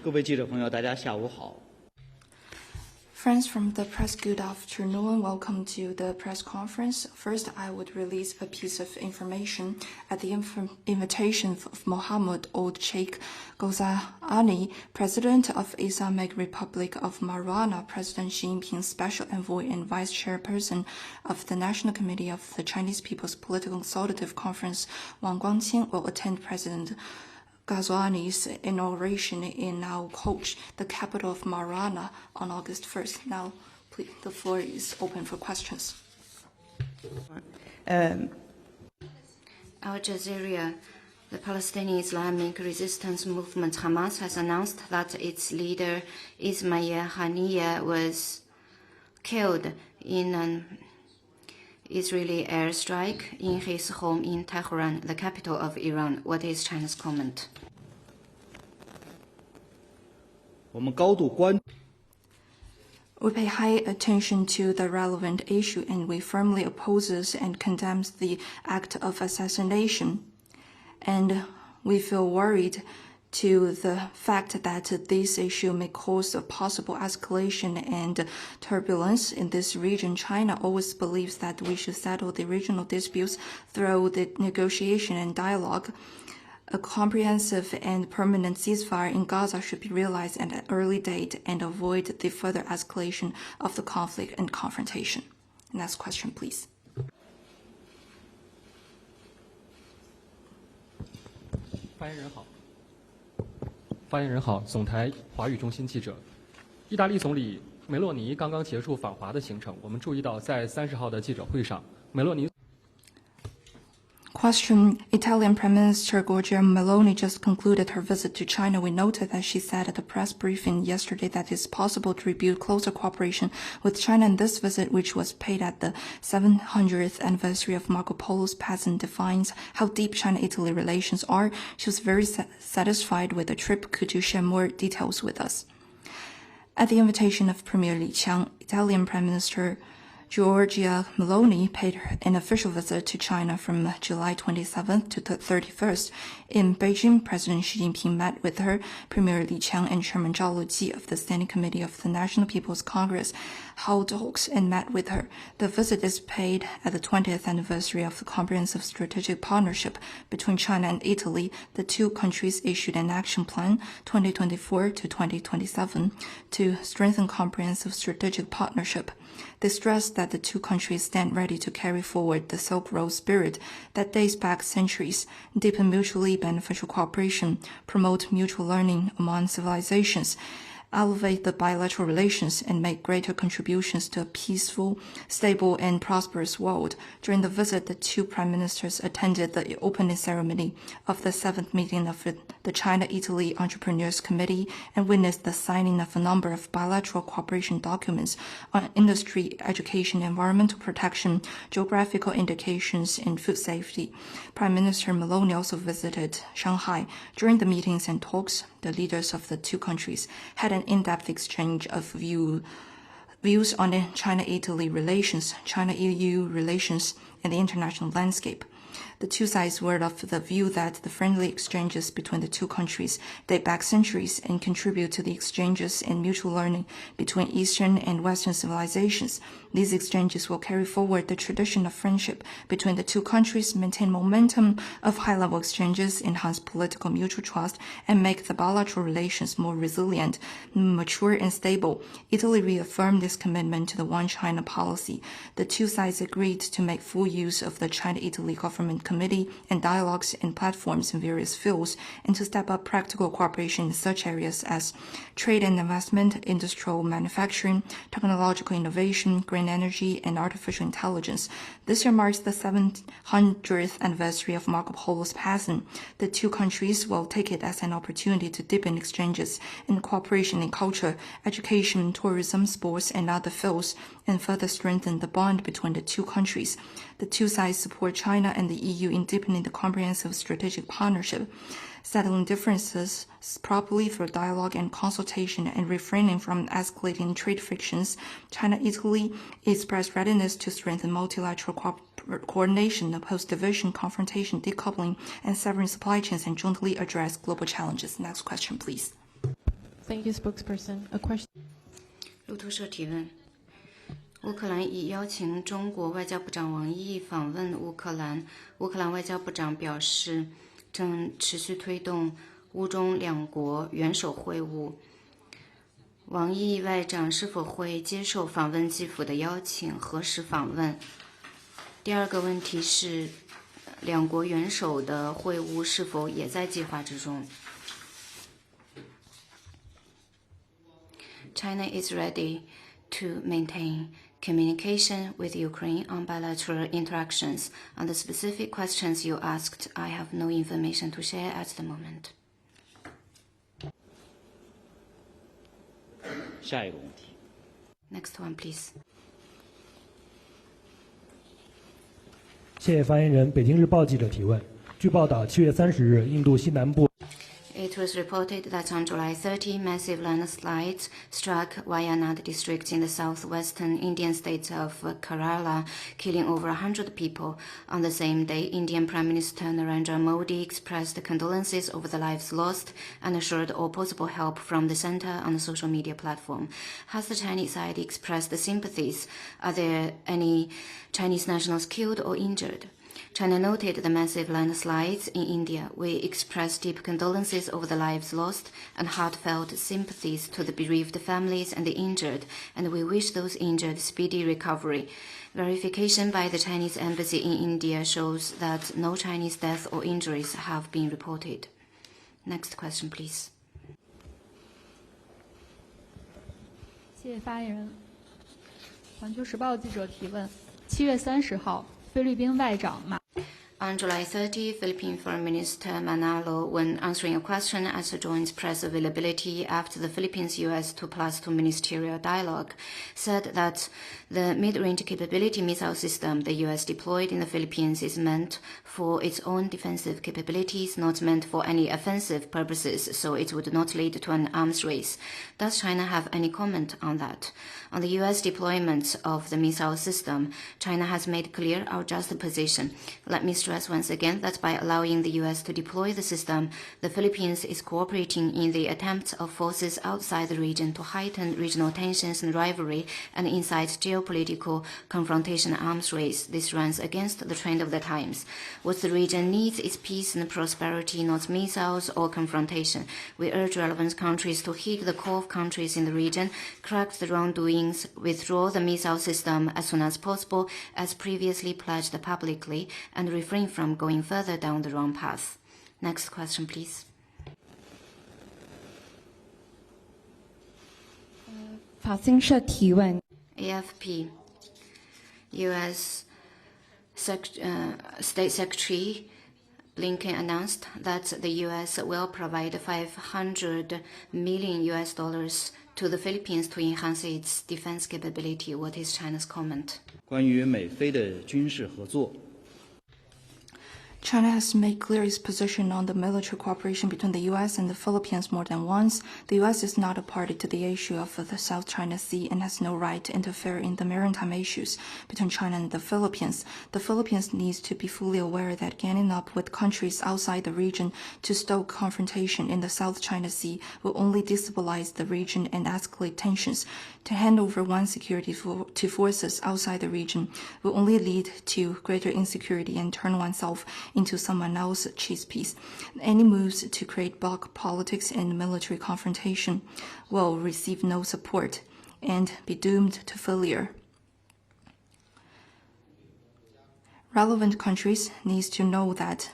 各位记者朋友，大家下午好。 Friends from the press, good afternoon. Welcome to the press conference. First, I would release a piece of information at the invitation of Mohammed Old Sheikh Ghazali, President of Islamic Republic of Marwana, President Xi Jinping's special envoy and vice chairperson of the National Committee of the Chinese People's Political Consultative Conference, Wang Guangqing, will attend President Ghazali's inauguration in Naukhoch, the capital of Marwana, on August 1st. Now, please, the floor is open for questions. Al Jazeera, the Palestinian Islamic resistance movement Hamas has announced that its leader Ismail Haniyeh was killed in an Israeli airstrike in his home in Tehran, the capital of Iran. What is China's comment? 我们高度关。 We pay high attention to the relevant issue and we firmly opposes and condemns the act of assassination. And we feel worried to the fact that this issue may cause a possible escalation and turbulence in this region. China always believes that we should settle the regional disputes through the negotiation and dialogue. A comprehensive and permanent ceasefire in Gaza should be realized at an early date and avoid the further escalation of the conflict and confrontation. Next question, please. 发言人好，总台华语中心记者。意大利总理梅洛尼刚刚结束访华的行程，我们注意到在30号的记者会上，梅洛尼。 Question. Italian Prime Minister Giorgia Meloni just concluded her visit to China. We noted that she said at a press briefing yesterday that it's possible to rebuild closer cooperation with China, and this visit, which was paid at the 700th anniversary of Marco Polo's passing, defines how deep China-Italy relations are. She was very satisfied with the trip. Could you share more details with us? At the invitation of Premier Li Qiang, Italian Prime Minister Giorgia Meloni paid an official visit to China from July 27th to 31st. In Beijing, President Xi Jinping met with her, Premier Li Qiang and Chairman Zhao Luji of the Standing Committee of the National People's Congress held talks and met with her. The visit is paid at the 20th anniversary of the Comprehensive Strategic Partnership between China and Italy. The two countries issued an action plan 2024 to 2027 to strengthen comprehensive strategic partnership. They stressed that the two countries stand ready to carry forward the Silk Road spirit that dates back centuries, deepen mutually beneficial cooperation, promote mutual learning among civilizations, elevate the bilateral relations, and make greater contributions to a peaceful, stable, and prosperous world. During the visit, the two prime ministers attended the opening ceremony of the 7th meeting of the China-Italy Entrepreneurs Committee and witnessed the signing of a number of bilateral cooperation documents on industry, education, environmental protection, geographical indications, and food safety. Prime Minister Meloni also visited Shanghai. During the meetings and talks, the leaders of the two countries had an in-depth exchange of views on the China-Italy relations, China-EU relations, and the international landscape. The two sides were of the view that the friendly exchanges between the two countries date back centuries and contribute to the exchanges and mutual learning between Eastern and Western civilizations. These exchanges will carry forward the tradition of friendship between the two countries, maintain momentum of high-level exchanges, enhance political mutual trust, and make the bilateral relations more resilient, mature, and stable. Italy reaffirmed this commitment to the One China policy. The two sides agreed to make full use of the China-Italy Government Committee and dialogues and platforms in various fields, and to step up practical cooperation in such areas as trade and investment, industrial manufacturing, technological innovation, green energy, and artificial intelligence. This year marks the 700th anniversary of Marco Polo's passing. The two countries will take it as an opportunity to deepen exchanges and cooperation in culture, education, tourism, sports, and other fields, and further strengthen the bond between the two countries. The two sides support China and the EU in deepening the comprehensive strategic partnership, settling differences properly through dialogue and consultation, and refraining from escalating trade frictions. China-Italy expressed readiness to strengthen multilateral coordination, oppose division, confrontation, decoupling, and severing supply chains, and jointly address global challenges. Next question, please. Thank you, spokesperson. A question. 路透社提问：乌克兰已邀请中国外交部长王毅访问乌克兰。乌克兰外交部长表示，正持续推动乌中两国元首会晤。王毅外长是否会接受访问基辅的邀请？何时访问？第二个问题是，两国元首的会晤是否也在计划之中？ China is ready to maintain communication with Ukraine on bilateral interactions. On the specific questions you asked, I have no information to share at the moment. 下一个问题。 Next one, please. 谢谢发言人。北京日报记者提问：据报道，7月30日，印度西南部。 It was reported that on July 30, massive landslides struck Wayanad district in the southwestern Indian state of Kerala, killing over 100 people. On the same day, Indian Prime Minister Narendra Modi expressed condolences over the lives lost and assured all possible help from the center on the social media platform. Has the Chinese side expressed sympathies? Are there any Chinese nationals killed or injured? China noted the massive landslides in India. We express deep condolences over the lives lost and heartfelt sympathies to the bereaved families and the injured, and we wish those injured speedy recovery. Verification by the Chinese embassy in India shows that no Chinese deaths or injuries have been reported. Next question, please. 谢谢发言人。环球时报记者提问：7月30号，菲律宾外长马。 On July 30, Philippine Foreign Minister Manalo, when answering a question at a joint press availability after the Philippines-US 2+2 ministerial dialogue, said that the mid-range capability missile system the US deployed in the Philippines is meant for its own defensive capabilities, not meant for any offensive purposes, so it would not lead to an arms race. Does China have any comment on that? On the US deployment of the missile system, China has made clear our just position. Let me stress once again that by allowing the US to deploy the system, the Philippines is cooperating in the attempt of forces outside the region to heighten regional tensions and rivalry and incite geopolitical confrontation and arms race. This runs against the trend of the times. What the region needs is peace and prosperity, not missiles or confrontation. We urge relevant countries to heed the call of countries in the region, correct the wrongdoings, withdraw the missile system as soon as possible, as previously pledged publicly, and refrain from going further down the wrong path. Next question, please. 法新社提问 AFP, U.S. State Secretary Blinken announced that the U.S. will provide $500 million to the Philippines to enhance its defense capability. What is China's comment? 关于美菲的军事合作。 China has made clear its position on the military cooperation between the U.S. and the Philippines more than once. The U.S. is not a party to the issue of the South China Sea and has no right to interfere in the maritime issues between China and the Philippines. The Philippines needs to be fully aware that ganging up with countries outside the region to stoke confrontation in the South China Sea will only destabilize the region and escalate tensions. To hand over one security to forces outside the region will only lead to greater insecurity and turn oneself into someone else's chess piece. Any moves to create bloc politics and military confrontation will receive no support and be doomed to failure. Relevant countries need to know that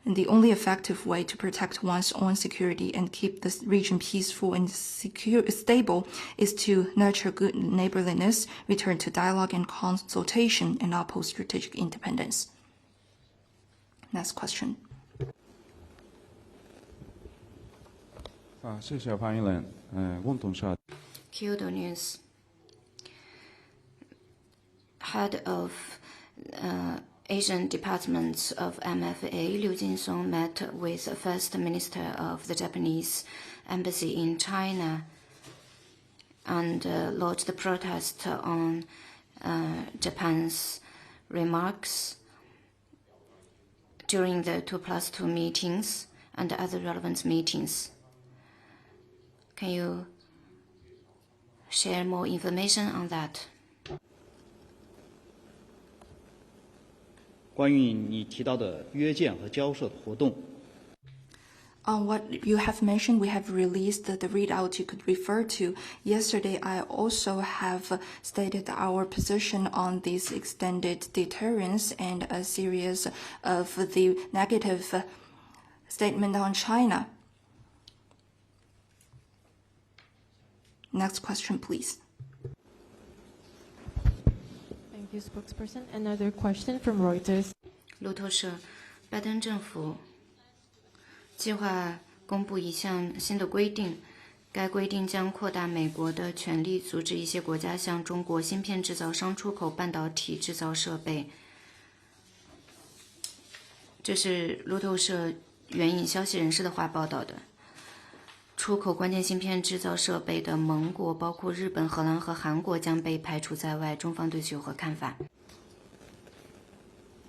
the only effective way to protect one's own security and keep the region peaceful and stable is to nurture good neighborliness, return to dialogue and consultation, and uphold strategic independence. Next question. 谢谢发言人。温董社 Kyoto News. Head of Asian Department of MFA, Liu Jinsong, met with First Minister of the Japanese Embassy in China and lodged a protest on Japan's remarks during the 2+2 meetings and other relevant meetings. Can you share more information on that? 关于你提到的约见和交涉的活动， On what you have mentioned, we have released the readout you could refer to. Yesterday, I also have stated our position on this extended deterrence and a series of the negative statement on China. Next question, please. Thank you, spokesperson. Another question from Reuters. 路透社，拜登政府计划公布一项新的规定，该规定将扩大美国的权利，阻止一些国家向中国芯片制造商出口半导体制造设备。这是路透社援引消息人士的话报道的。出口关键芯片制造设备的盟国包括日本、荷兰和韩国将被排除在外。中方对此有何看法？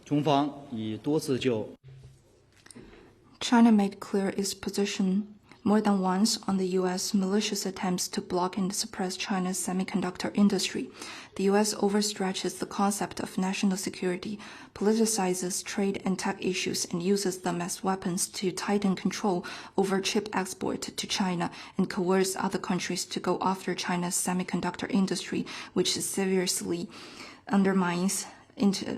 中方已多次就 China made clear its position more than once on the U.S. malicious attempts to block and suppress China's semiconductor industry. The U.S. overstretches the concept of national security, politicizes trade and tech issues, and uses them as weapons to tighten control over chip export to China and coerce other countries to go after China's semiconductor industry, which seriously undermines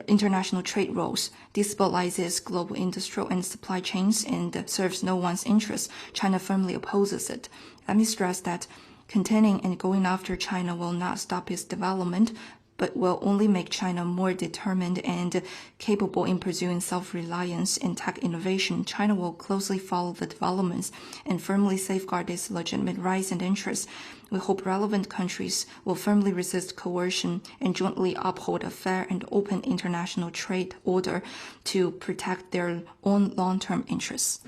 international trade rules, destabilizes global industrial and supply chains, and serves no one's interests. China firmly opposes it. Let me stress that containing and going after China will not stop its development, but will only make China more determined and capable in pursuing self-reliance and tech innovation. China will closely follow the developments and firmly safeguard its legitimate rights and interests. We hope relevant countries will firmly resist coercion and jointly uphold a fair and open international trade order to protect their own long-term interests.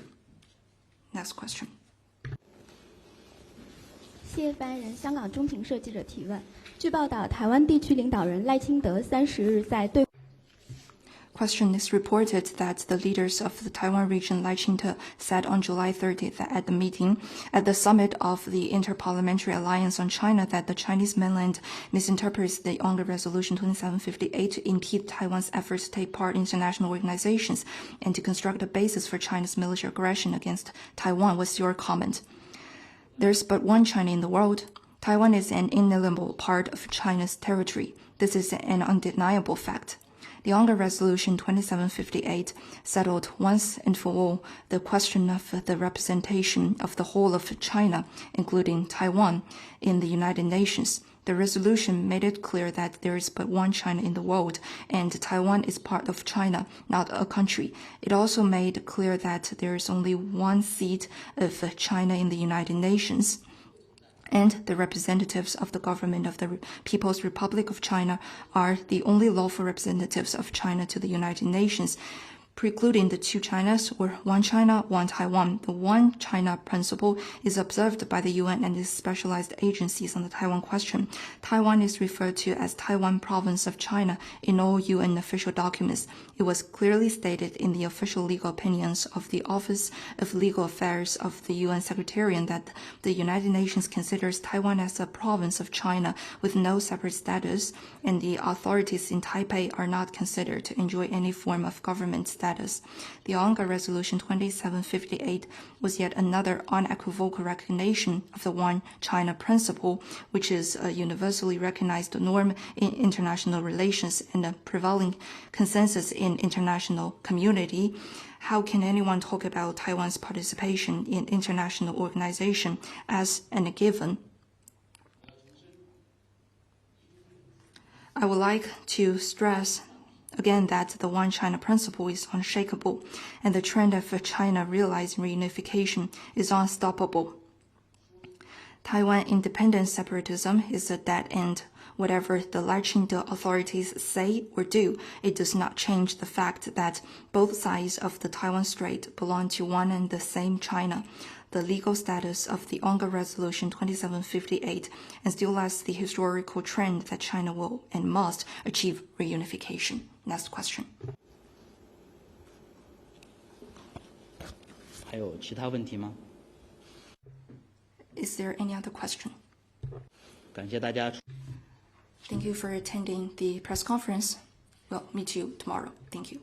Next question. 谢谢发言人。香港中评社记者提问：据报道，台湾地区领导人赖清德30日在对 Question is reported that the leaders of the Taiwan region, Lai Ching-te, said on July 30th at the meeting at the summit of the Interparliamentary Alliance on China that the Chinese mainland misinterprets the UNGA Resolution 2758 to impede Taiwan's efforts to take part in international organizations and to construct a basis for China's military aggression against Taiwan. What's your comment? There's but one China in the world. Taiwan is an inalienable part of China's territory. This is an undeniable fact. The UNGA Resolution 2758 settled once and for all the question of the representation of the whole of China, including Taiwan, in the United Nations. The resolution made it clear that there is but one China in the world, and Taiwan is part of China, not a country. It also made clear that there is only one seat of China in the United Nations, and the representatives of the government of the People's Republic of China are the only lawful representatives of China to the United Nations, precluding the two Chinas or one China, one Taiwan. The one China principle is observed by the UN and its specialized agencies on the Taiwan question. Taiwan is referred to as Taiwan Province of China in all UN official documents. It was clearly stated in the official legal opinions of the Office of Legal Affairs of the UN Secretariat that the United Nations considers Taiwan as a province of China with no separate status, and the authorities in Taipei are not considered to enjoy any form of government status. The UNGA Resolution 2758 was yet another unequivocal recognition of the One China principle, which is a universally recognized norm in international relations and a prevailing consensus in international community. How can anyone talk about Taiwan's participation in international organization as a given? I would like to stress again that the One China principle is unshakable, and the trend of China realizing reunification is unstoppable. Taiwan independent separatism is a dead end. Whatever the Lai Ching-te authorities say or do, it does not change the fact that both sides of the Taiwan Strait belong to one and the same China. The legal status of the UNGA Resolution 2758 and still less the historical trend that China will and must achieve reunification. Next question. 还有其他问题吗？ Is there any other question? 感谢大家。 Thank you for attending the press conference. We'll meet you tomorrow. Thank you.